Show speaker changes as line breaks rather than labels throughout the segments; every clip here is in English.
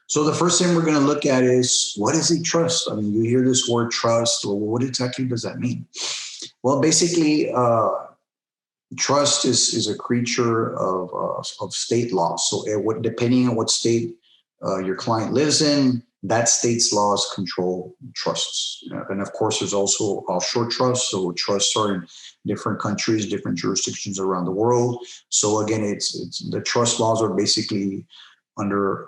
So the first thing we're going to look at is, what is a trust? I mean, you hear this word trust. Well, what exactly does that mean? Well, basically, trust is a creature of state law. So depending on what state your client lives in, that state's laws control trusts. And of course, there's also offshore trusts. So trusts are in different countries, different jurisdictions around the world. So again, it's the trust laws are basically under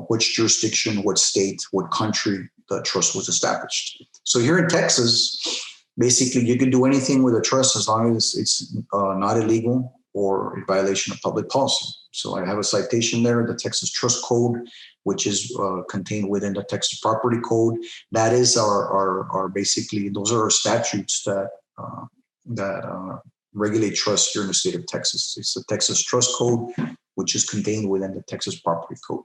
which jurisdiction, what state, what country the trust was established. So here in Texas, basically you can do anything with a trust as long as it's not illegal or in violation of public policy. So I have a citation there, the Texas Trust Code, which is contained within the Texas Property Code. That is our basically, those are our statutes that regulate trusts here in the state of Texas. It's the Texas Trust Code, which is contained within the Texas Property Code.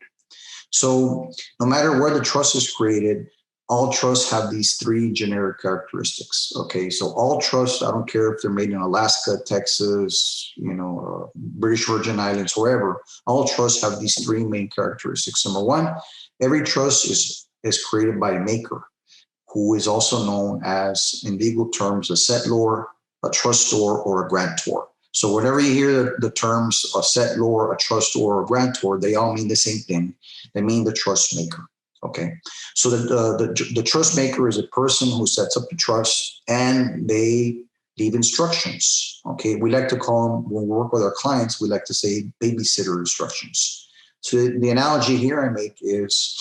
So no matter where the trust is created, all trusts have these three generic characteristics. Okay, so all trusts, I don't care if they're made in Alaska, Texas, British Virgin Islands, wherever, all trusts have these three main characteristics. Number one, every trust is created by a maker, who is also known as, in legal terms, a settlor, a trustor, or a grantor. So whenever you hear the terms a settlor, a trustor, or a grantor, they all mean the same thing. They mean the trust maker. Okay, so the trust maker is a person who sets up the trust and they leave instructions. Okay, we like to call them, when we work with our clients, we like to say babysitter instructions. So the analogy here I make is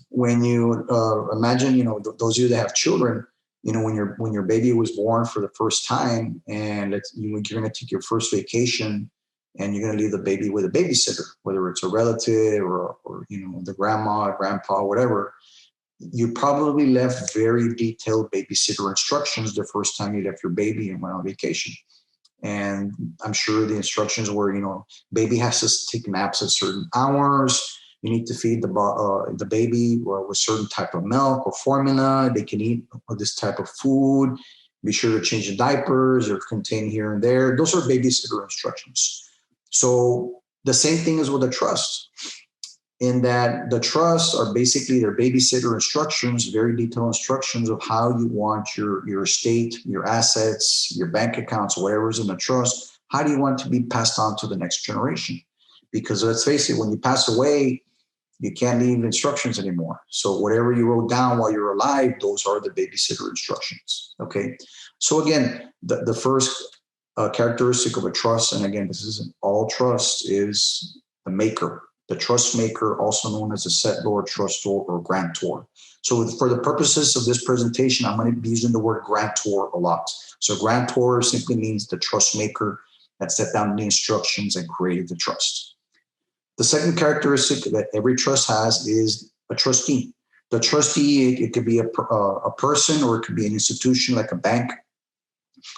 when you imagine, those of you that have children, when your baby was born for the first time and you're going to take your first vacation, and you're going to leave the baby with a babysitter, whether it's a relative or the grandma, grandpa, whatever. You probably left very detailed babysitter instructions the first time you left your baby and went on vacation. And I'm sure the instructions were, baby has to take naps at certain hours. You need to feed the baby with certain type of milk or formula. They can eat this type of food. Be sure to change the diapers or contain here and there. Those are babysitter instructions. So the same thing is with a trust, in that the trusts are basically their babysitter instructions, very detailed instructions of how you want your estate, your assets, your bank accounts, whatever's in the trust, how do you want to be passed on to the next generation? Because let's face it, when you pass away, you can't leave instructions anymore. So whatever you wrote down while you're alive, those are the babysitter instructions. Okay. So again, the first characteristic of a trust, and again, this isn't all trust, is the maker, the trust maker, also known as a settlor, trustor, or grantor. So for the purposes of this presentation, I'm going to be using the word grantor a lot. So grantor simply means the trust maker that set down the instructions and created the trust. The second characteristic that every trust has is a trustee. The trustee, it could be a person, or it could be an institution like a bank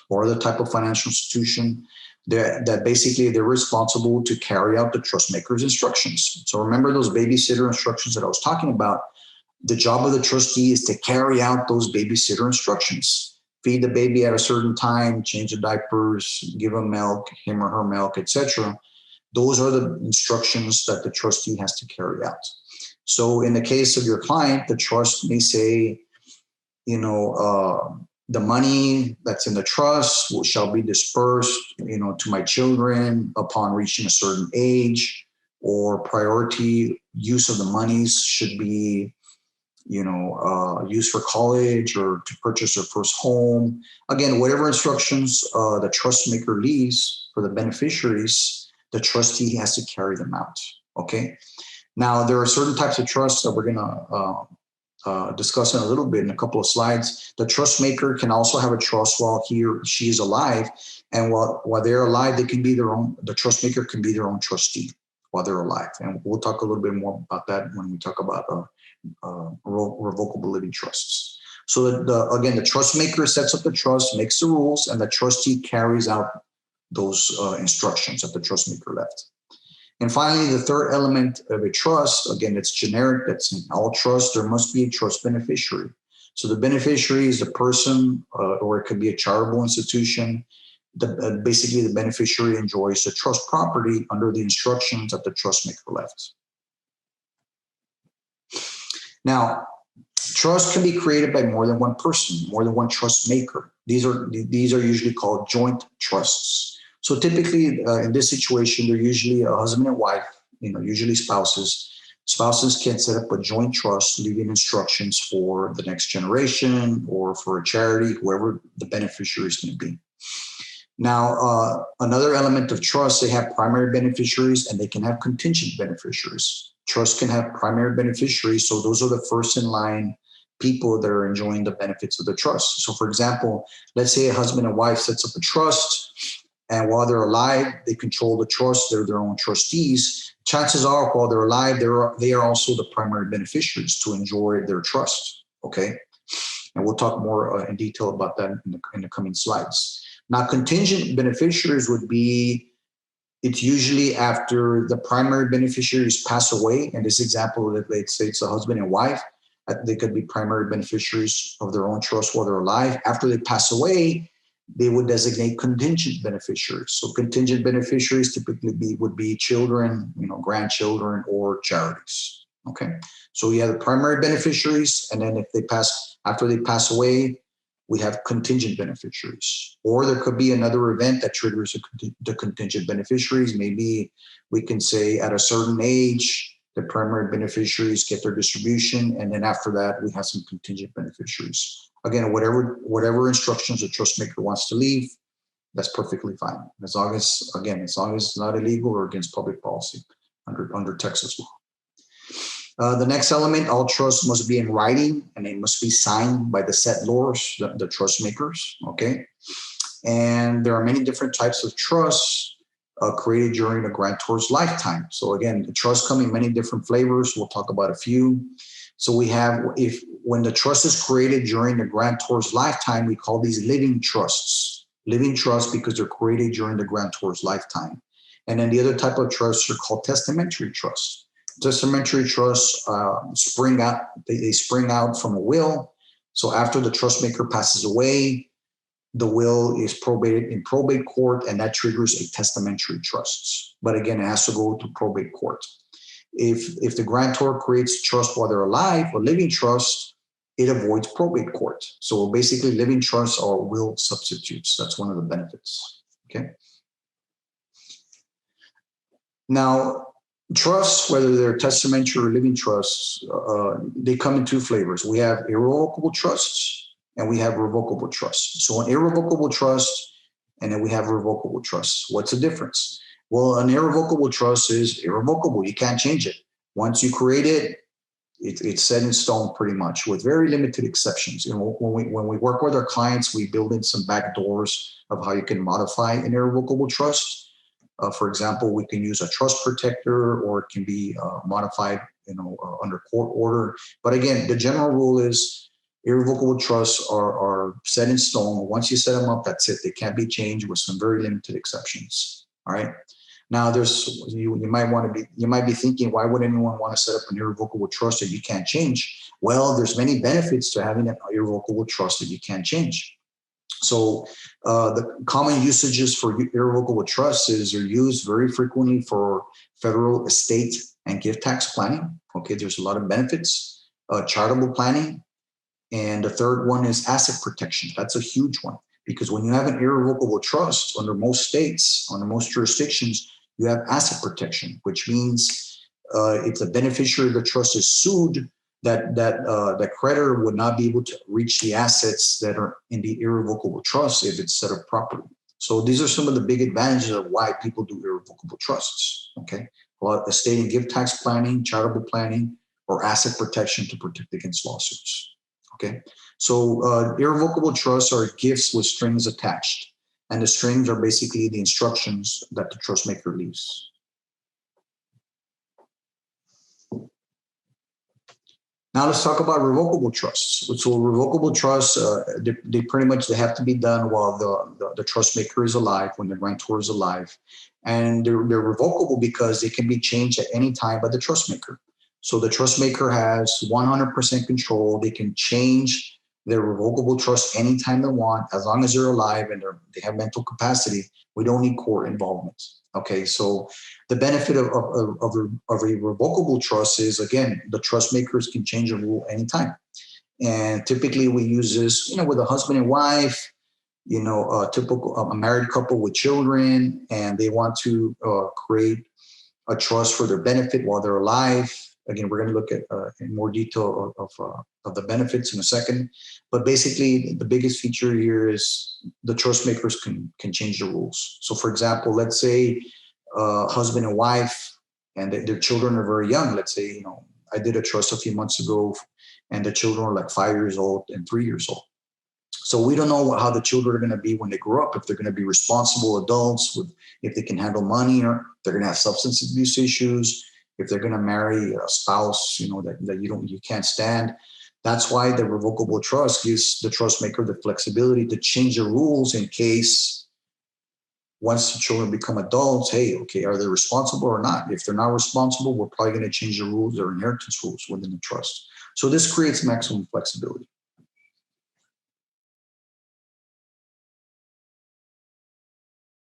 or other type of financial institution that basically they're responsible to carry out the trust maker's instructions. So remember those babysitter instructions that I was talking about. The job of the trustee is to carry out those babysitter instructions. Feed the baby at a certain time, change the diapers, give him milk, him or her milk, etc. Those are the instructions that the trustee has to carry out. So in the case of your client, the trust may say, the money that's in the trust shall be dispersed, to my children upon reaching a certain age, or priority use of the monies should be, used for college or to purchase their first home. Again, whatever instructions the trust maker leaves for the beneficiaries, the trustee has to carry them out. Okay. Now, there are certain types of trusts that we're going to discuss in a little bit in a couple of slides. The trust maker can also have a trust while he or she is alive. And while they're alive, the trust maker can be their own trustee while they're alive. And we'll talk a little bit more about that when we talk about revocable living trusts. So again, the trust maker sets up the trust, makes the rules, and the trustee carries out those instructions that the trust maker left. And finally, the third element of a trust, again, it's generic, that's in all trusts, there must be a trust beneficiary. So the beneficiary is the person, or it could be a charitable institution. Basically, the beneficiary enjoys the trust property under the instructions that the trust maker left. Now, trust can be created by more than one person, more than one trust maker. These are usually called joint trusts. So typically, in this situation, they're usually a husband and wife, usually spouses. Spouses can set up a joint trust, leaving instructions for the next generation or for a charity, whoever the beneficiary is going to be. Now, another element of trust, they have primary beneficiaries and they can have contingent beneficiaries. Trust can have primary beneficiaries, so those are the first in line people that are enjoying the benefits of the trust. So, for example, let's say a husband and wife sets up a trust, and while they're alive, they control the trust. They're their own trustees. Chances are, while they're alive, they are also the primary beneficiaries to enjoy their trust. Okay, and we'll talk more in detail about that in the coming slides. Now, contingent beneficiaries would be, it's usually after the primary beneficiaries pass away. In this example, let's say it's a husband and wife. They could be primary beneficiaries of their own trust while they're alive. After they pass away, they would designate contingent beneficiaries. So contingent beneficiaries typically would be children, grandchildren, or charities. Okay, so you have the primary beneficiaries, and then after they pass away, we have contingent beneficiaries. Or there could be another event that triggers the contingent beneficiaries. Maybe we can say at a certain age, the primary beneficiaries get their distribution, and then after that, we have some contingent beneficiaries. Again, whatever instructions the trust maker wants to leave, that's perfectly fine. As long as it's not illegal or against public policy under Texas law. The next element, all trusts must be in writing and they must be signed by the settlors, the trust makers, okay? And there are many different types of trusts created during the grantor's lifetime. So again, the trusts come in many different flavors. We'll talk about a few. So we have, when the trust is created during the grantor's lifetime, we call these living trusts. Living trusts because they're created during the grantor's lifetime. And then the other type of trusts are called testamentary trusts. Testamentary trusts spring out. They spring out from a will. So after the trust maker passes away, the will is probated in probate court, and that triggers a testamentary trust. But again, it has to go to probate court. If the grantor creates trust while they're alive, a living trust, it avoids probate court. So basically, living trusts are will substitutes. That's one of the benefits. Okay. Now, trusts, whether they're testamentary or living trusts, they come in two flavors. We have irrevocable trusts and we have revocable trusts. So an irrevocable trust, and then we have revocable trusts. What's the difference? Well, an irrevocable trust is irrevocable. You can't change it. Once you create it, it's set in stone pretty much, with very limited exceptions. When we work with our clients, we build in some back doors of how you can modify an irrevocable trust. For example, we can use a trust protector, or it can be modified, under court order. But again, the general rule is irrevocable trusts are set in stone. Once you set them up, that's it. They can't be changed with some very limited exceptions. All right. Now, you might be thinking, why would anyone want to set up an irrevocable trust that you can't change? Well, there's many benefits to having an irrevocable trust that you can't change. So the common usages for irrevocable trusts is they're used very frequently for federal estate and gift tax planning. Okay, there's a lot of benefits. Charitable planning. And the third one is asset protection. That's a huge one, because when you have an irrevocable trust, under most states, under most jurisdictions, you have asset protection, which means if the beneficiary of the trust is sued, that creditor would not be able to reach the assets that are in the irrevocable trust if it's set up properly. So these are some of the big advantages of why people do irrevocable trusts. Okay, a lot of estate and gift tax planning, charitable planning, or asset protection to protect against lawsuits. Okay, so irrevocable trusts are gifts with strings attached, and the strings are basically the instructions that the trust maker leaves. Now let's talk about revocable trusts. So revocable trusts, they pretty much have to be done while the trust maker is alive, when the grantor is alive, and they're revocable because they can be changed at any time by the trust maker. So the trust maker has 100% control. They can change They're revocable trust anytime they want, as long as they're alive and they have mental capacity. We don't need court involvement. Okay, so the benefit of a revocable trust is, again, the trust makers can change a rule anytime. And typically we use this, with a husband and wife, a typical a married couple with children, and they want to create a trust for their benefit while they're alive. Again, we're going to look at in more detail of the benefits in a second. But basically, the biggest feature here is the trust makers can change the rules. So, for example, let's say husband and wife, and their children are very young. Let's say, I did a trust a few months ago, and the children are like 5 years old and 3 years old. So we don't know how the children are going to be when they grow up, if they're going to be responsible adults, if they can handle money, or they're going to have substance abuse issues, if they're going to marry a spouse, that you can't stand. That's why the revocable trust gives the trust maker the flexibility to change the rules in case once the children become adults, hey, okay, are they responsible or not? If they're not responsible, we're probably going to change the rules, their inheritance rules within the trust. So this creates maximum flexibility.